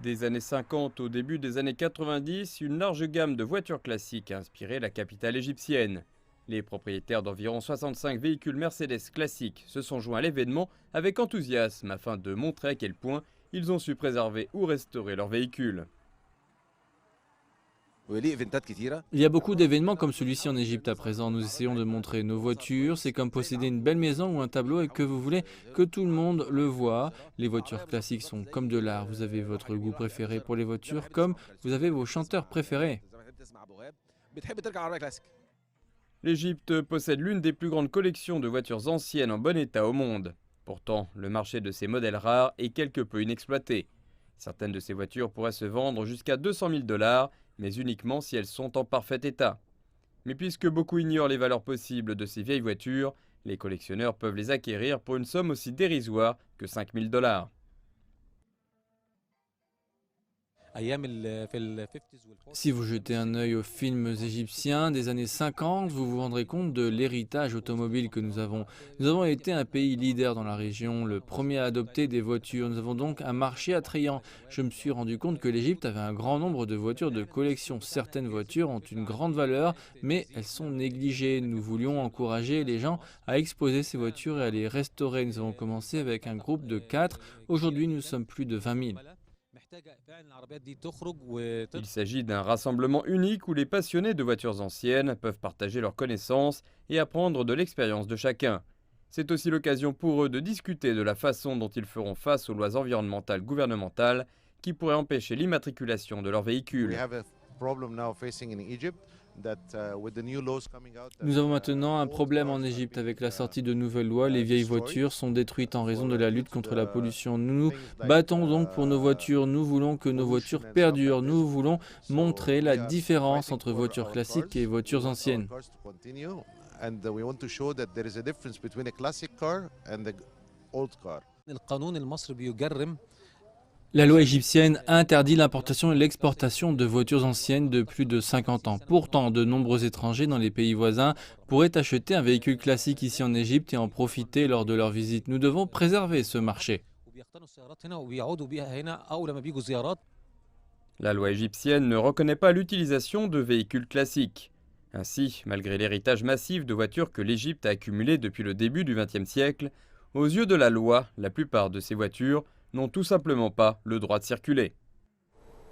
Des années 50 au début des années 90, une large gamme de voitures classiques a inspiré la capitale égyptienne. Les propriétaires d'environ 65 véhicules Mercedes classiques se sont joints à l'événement avec enthousiasme afin de montrer à quel point ils ont su préserver ou restaurer leurs véhicules. Il y a beaucoup d'événements comme celui-ci en Égypte à présent. Nous essayons de montrer nos voitures. C'est comme posséder une belle maison ou un tableau et que vous voulez que tout le monde le voit. Les voitures classiques sont comme de l'art. Vous avez votre goût préféré pour les voitures comme vous avez vos chanteurs préférés. L'Égypte possède l'une des plus grandes collections de voitures anciennes en bon état au monde. Pourtant, le marché de ces modèles rares est quelque peu inexploité. Certaines de ces voitures pourraient se vendre jusqu'à 200 000 $, mais uniquement si elles sont en parfait état. Mais puisque beaucoup ignorent les valeurs possibles de ces vieilles voitures, les collectionneurs peuvent les acquérir pour une somme aussi dérisoire que 5 000 $. Si vous jetez un œil aux films égyptiens des années 50, vous vous rendrez compte de l'héritage automobile que nous avons. Nous avons été un pays leader dans la région, le premier à adopter des voitures. Nous avons donc un marché attrayant. Je me suis rendu compte que l'Égypte avait un grand nombre de voitures de collection. Certaines voitures ont une grande valeur, mais elles sont négligées. Nous voulions encourager les gens à exposer ces voitures et à les restaurer. Nous avons commencé avec un groupe de 4. Aujourd'hui, nous sommes plus de 20 000. Il s'agit d'un rassemblement unique où les passionnés de voitures anciennes peuvent partager leurs connaissances et apprendre de l'expérience de chacun. C'est aussi l'occasion pour eux de discuter de la façon dont ils feront face aux lois environnementales gouvernementales qui pourraient empêcher l'immatriculation de leurs véhicules. Nous avons maintenant un problème en Égypte avec la sortie de nouvelles lois. Les vieilles voitures sont détruites en raison de la lutte contre la pollution. Nous nous battons donc pour nos voitures. Nous voulons que nos voitures perdurent. Nous voulons montrer la différence entre voitures classiques et voitures anciennes. La loi égyptienne interdit l'importation et l'exportation de voitures anciennes de plus de 50 ans. Pourtant, de nombreux étrangers dans les pays voisins pourraient acheter un véhicule classique ici en Égypte et en profiter lors de leur visite. Nous devons préserver ce marché. La loi égyptienne ne reconnaît pas l'utilisation de véhicules classiques. Ainsi, malgré l'héritage massif de voitures que l'Égypte a accumulé depuis le début du XXe siècle, aux yeux de la loi, la plupart de ces voitures n'ont tout simplement pas le droit de circuler.